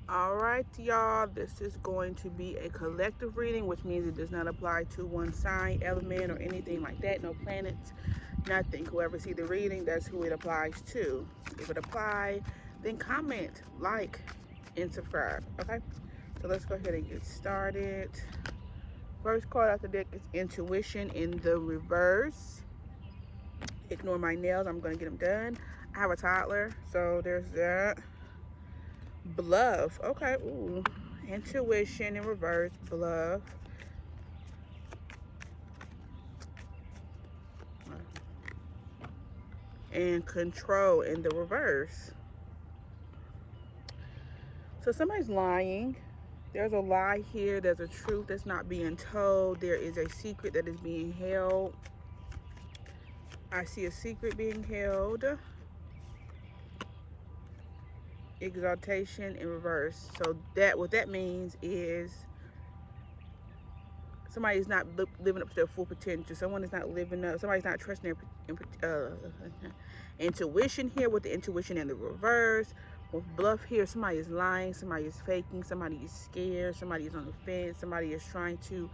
All right, y'all, this is going to be a collective reading, which means it does not apply to one sign, element, or anything like that. No planets, nothing. Whoever see the reading, that's who it applies to. If it apply, then comment, like, and subscribe. Okay, so let's go ahead and get started. First card out the deck is Intuition in the reverse. Ignore my nails, I'm going to get them done. I have a toddler, so there's that. Bluff. Okay. Ooh. Intuition in reverse. Bluff. And control in the reverse. So somebody's lying. There's a lie here. There's a truth that's not being told. There is a secret that is being held. I see a secret being held. Exaltation in reverse. So that what that means is somebody's not living up to their full potential. Someone is not living up. Somebody's not trusting their intuition here with the intuition in the reverse. With bluff here, somebody is lying. Somebody is faking. Somebody is scared. Somebody is on the fence. Somebody is trying to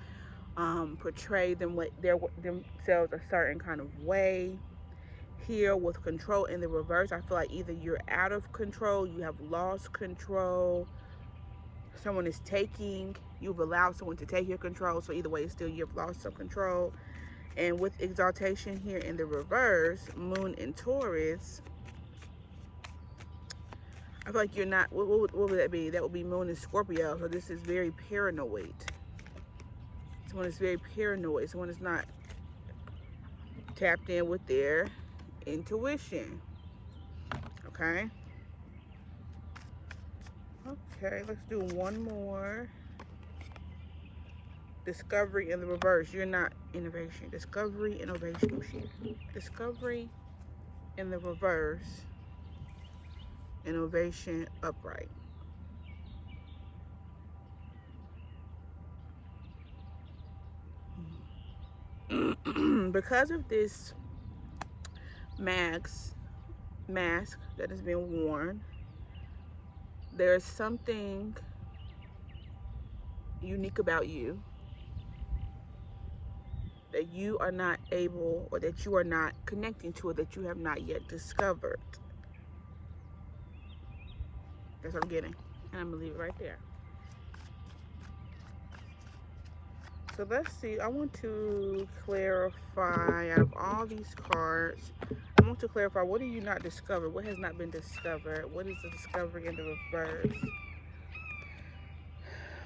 portray themselves a certain kind of way. Here with control in the reverse, I feel like either you're out of control, you have lost control, someone is taking, you've allowed someone to take your control. So either way, it's still you've lost some control. And with exaltation here in the reverse, moon in Taurus, I feel like you're not, what would that be? That would be moon in Scorpio. So this is very paranoid. Someone is very paranoid. Someone is not tapped in with their intuition. Okay. Okay, let's do one more. Discovery in the reverse. You're not innovation. Discovery, innovation. Oh shit. Discovery in the reverse. Innovation upright. Because of this mask that has been worn, there's something unique about you that you are not able, or that you are not connecting to, or that you have not yet discovered. That's what I'm getting. And I'm gonna leave it right there. So let's see. I want to clarify out of all these cards. I want to clarify, what do you not discover? What has not been discovered? What is the discovery in the reverse?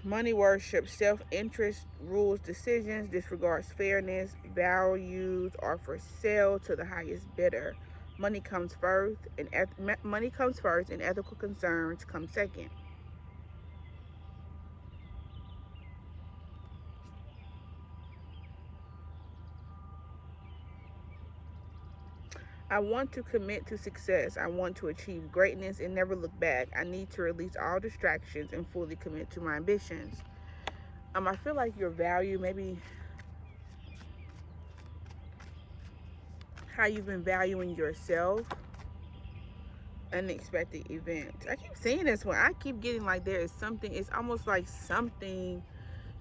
Money worship, self-interest, rules, decisions, disregards fairness, values are for sale to the highest bidder. Money comes first, and ethical concerns come second. I want to commit to success. I want to achieve greatness and never look back. I need to release all distractions and fully commit to my ambitions. I feel like your value, maybe how you've been valuing yourself, unexpected event. I keep saying this one. I keep getting like there is something. It's almost like something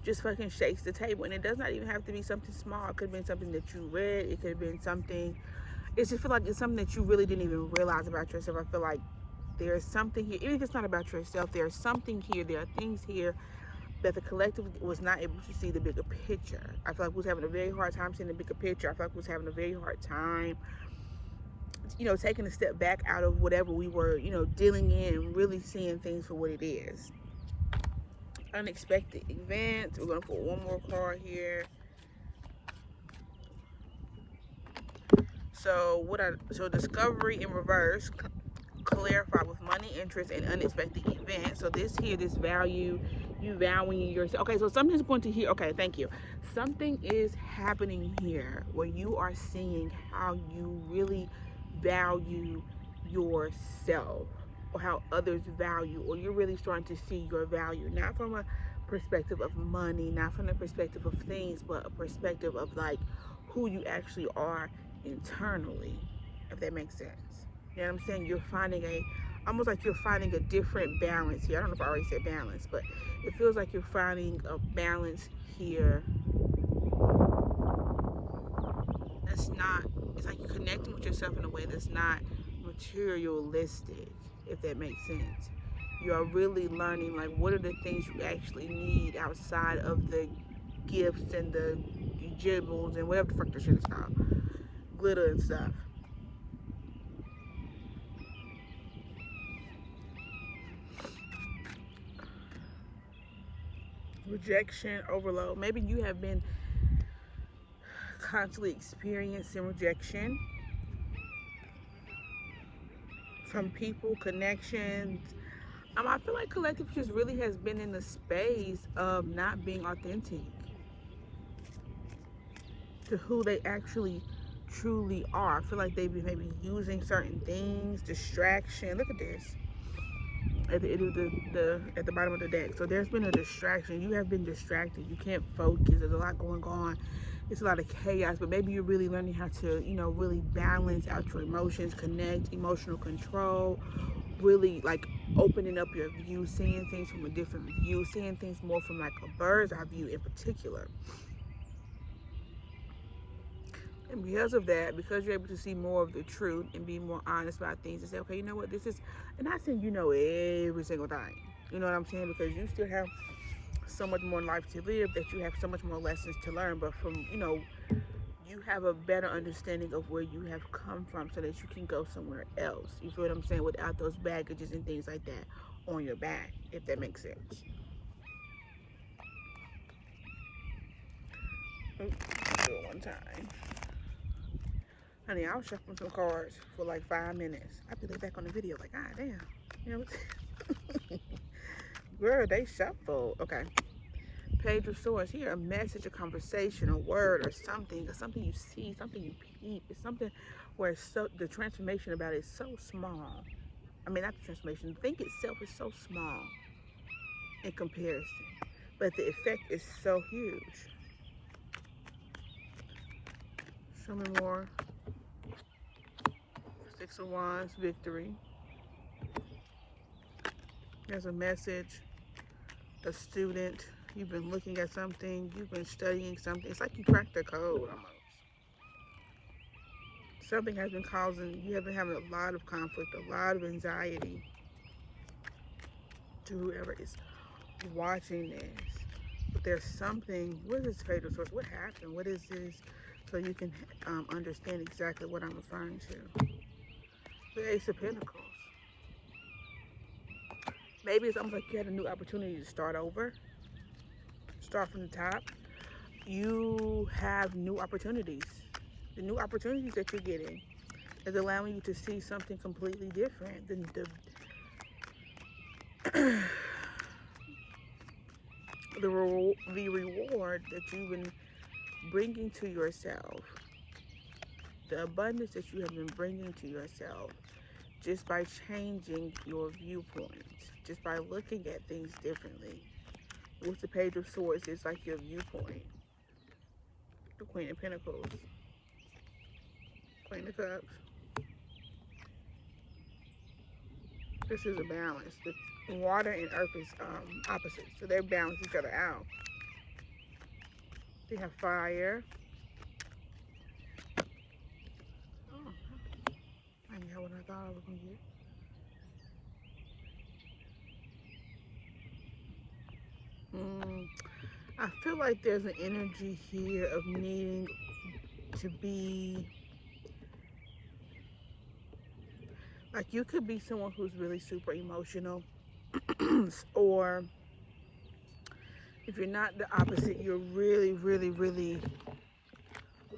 just fucking shakes the table, and it does not even have to be something small. It could have been something that you read. It could have been something. It just feel like it's something that you really didn't even realize about yourself. I feel like there's something here, even if it's not about yourself. There's something here. There are things here that the collective was not able to see the bigger picture. I feel like we was having a very hard time seeing the bigger picture. I feel like we was having a very hard time, taking a step back out of whatever we were, dealing in, and really seeing things for what it is. Unexpected events. We're gonna put one more card here. So discovery in reverse, clarify with money, interest, and unexpected events. So this value, you valuing yourself. Okay, so something's going to here. Okay, thank you. Something is happening here where you are seeing how you really value yourself, or how others value, or you're really starting to see your value, not from a perspective of money, not from the perspective of things, but a perspective of like who you actually are internally, if that makes sense. You know what I'm saying? You're finding almost like you're finding a different balance here. I don't know if I already said balance, but it feels like you're finding a balance here that's not, it's like you're connecting with yourself in a way that's not materialistic, if that makes sense. You are really learning, like, what are the things you actually need outside of the gifts and the gibbles and whatever the fuck the shit is called, glitter and stuff. Rejection overload. Maybe you have been constantly experiencing rejection from people, connections. I feel like collective just really has been in the space of not being authentic to who they actually truly are. I feel like they've been maybe using certain things, distraction. Look at this at the end of the at the bottom of the deck. So there's been a distraction. You have been distracted. You can't focus. There's a lot going on. It's a lot of chaos, but maybe you're really learning how to, really balance out your emotions, connect, emotional control, really like opening up your view, seeing things from a different view, seeing things more from like a bird's eye view in particular. And because of that, because you're able to see more of the truth and be more honest about things and say, okay, you know what, this is, and not saying you know every single thing. You know what I'm saying? Because you still have so much more life to live, that you have so much more lessons to learn. But from, you have a better understanding of where you have come from so that you can go somewhere else. You feel what I'm saying? Without those baggages and things like that on your back, if that makes sense. Oops, do it one time. Honey, I was shuffling some cards for like 5 minutes. I'll be back on the video like, ah, damn. You know what? Girl, they shuffle. Okay. Page of Swords. Here, a message, a conversation, a word, or something you see, something you peep. It's something where the transformation about it is so small. I mean, not the transformation. The thing itself is so small in comparison, but the effect is so huge. Show me more. Six of Wands, victory. There's a message, a student. You've been looking at something. You've been studying something. It's like you cracked the code almost. Something has been causing, you have been having a lot of conflict, a lot of anxiety to whoever is watching this. But there's something, what is Fatal Source? What happened? What is this? So you can understand exactly what I'm referring to. The Ace of Pentacles. Maybe it's almost like you had a new opportunity to start over, start from the top. You have new opportunities. The new opportunities that you're getting is allowing you to see something completely different than the reward that you've been bringing to yourself, the abundance that you have been bringing to yourself, just by changing your viewpoint, just by looking at things differently. With the Page of Swords, it's like your viewpoint. The Queen of Pentacles, Queen of Cups. This is a balance. The water and earth is opposite, so they balance each other out. They have fire. Oh, I didn't have what I thought I was gonna get. I feel like there's an energy here of needing to be, like, you could be someone who's really super emotional, or if you're not the opposite, you're really, really, really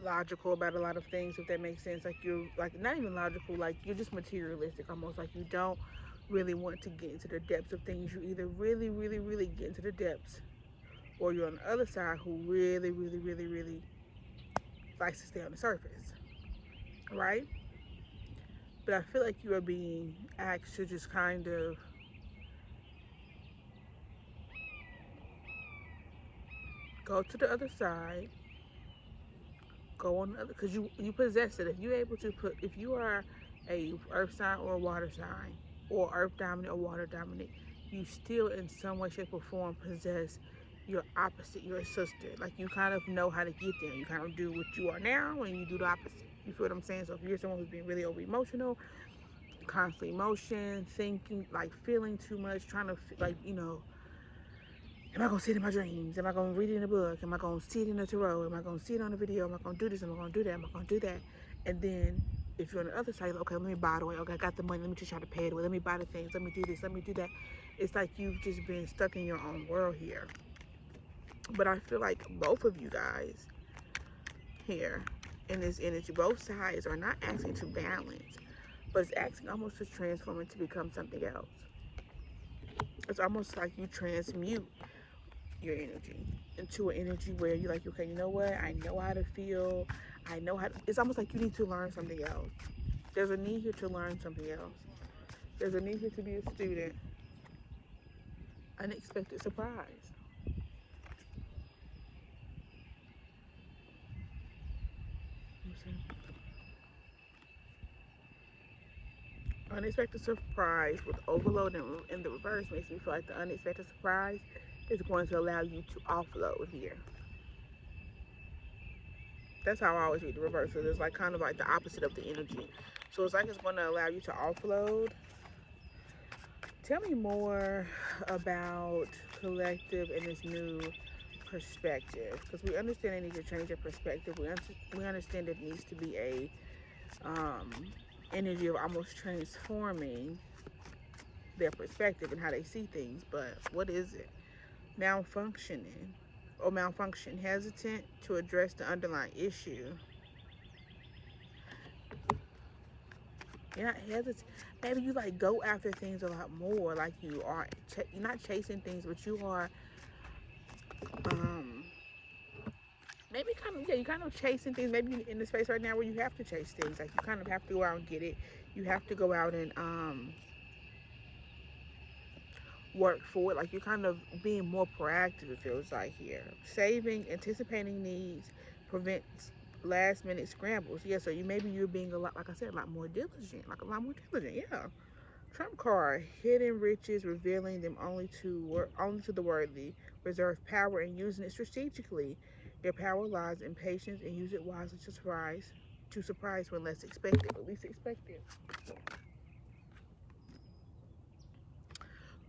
logical about a lot of things, if that makes sense. Like, you're like not even logical, like you're just materialistic almost. Like, you don't really want to get into the depths of things. You either really, really, really get into the depths, or you're on the other side who really, really, really, really likes to stay on the surface, right? But I feel like you are being asked to just kind of go to the other side, go on the other, because you possess it. If you're able to if you are a earth sign or a water sign, or earth dominant or water dominant, you still in some way, shape, or form possess your opposite, your sister. Like you kind of know how to get there. You kind of do what you are now and you do the opposite. You feel what I'm saying? So if you're someone who's being really over emotional, constant emotion, thinking, like feeling too much, trying to like, you know, am I gonna see it in my dreams? Am I gonna read it in a book? Am I gonna see it in the tarot? Am I gonna see it on a video? Am I gonna do this? Am I gonna do that? Am I gonna do that? And then if you're on the other side, okay, let me buy it away. Okay, I got the money. Let me just try to pay it away. Let me buy the things. Let me do this. Let me do that. It's like you've just been stuck in your own world here. But I feel like both of you guys here in this energy, both sides are not asking to balance, but it's asking almost to transform it to become something else. It's almost like you transmute your energy into an energy where you're like, okay, you know what? I know how to feel. I know how to, it's almost like you need to learn something else. There's a need here to learn something else. There's a need here to be a student. Unexpected surprise. Unexpected surprise with overload in the reverse makes me feel like the unexpected surprise is going to allow you to offload here. That's how I always read the reverse. So it's like kind of like the opposite of the energy. So it's like it's going to allow you to offload. Tell me more about collective and this new perspective, because we understand they need to change their perspective. We understand it needs to be a um, energy of almost transforming their perspective and how they see things. But what is it? Malfunctioning or malfunction, hesitant to address the underlying issue. You're not hesitant. Maybe you like go after things a lot more. Like you are, you're not chasing things, but you are, um, maybe kind of, yeah, you're kind of chasing things. Maybe you're in the space right now where you have to chase things. Like you kind of have to go out and get it. You have to go out and work for it. Like you're kind of being more proactive. It feels like here, saving, anticipating needs, prevents last minute scrambles. Yeah, so you maybe you're being a lot, like I said, a lot more diligent. Like a lot more diligent. Yeah. Trump card, hidden riches, revealing them only to the worthy. Reserve power and using it strategically. Your power lies in patience and use it wisely to surprise when less expected, but least expected.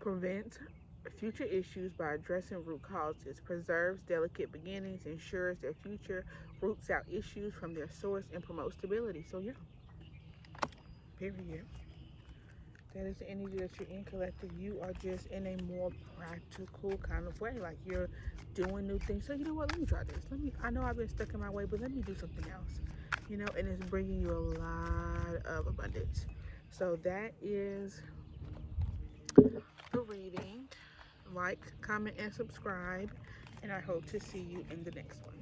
Prevent future issues by addressing root causes. Preserves delicate beginnings, ensures their future, roots out issues from their source, and promotes stability. So yeah, period. That is the energy that you're in, collective. You are just in a more practical kind of way. Like you're doing new things. So you know what? Let me try this. I know I've been stuck in my way, but let me do something else. You know, and it's bringing you a lot of abundance. So that is the reading. Like, comment, and subscribe. And I hope to see you in the next one.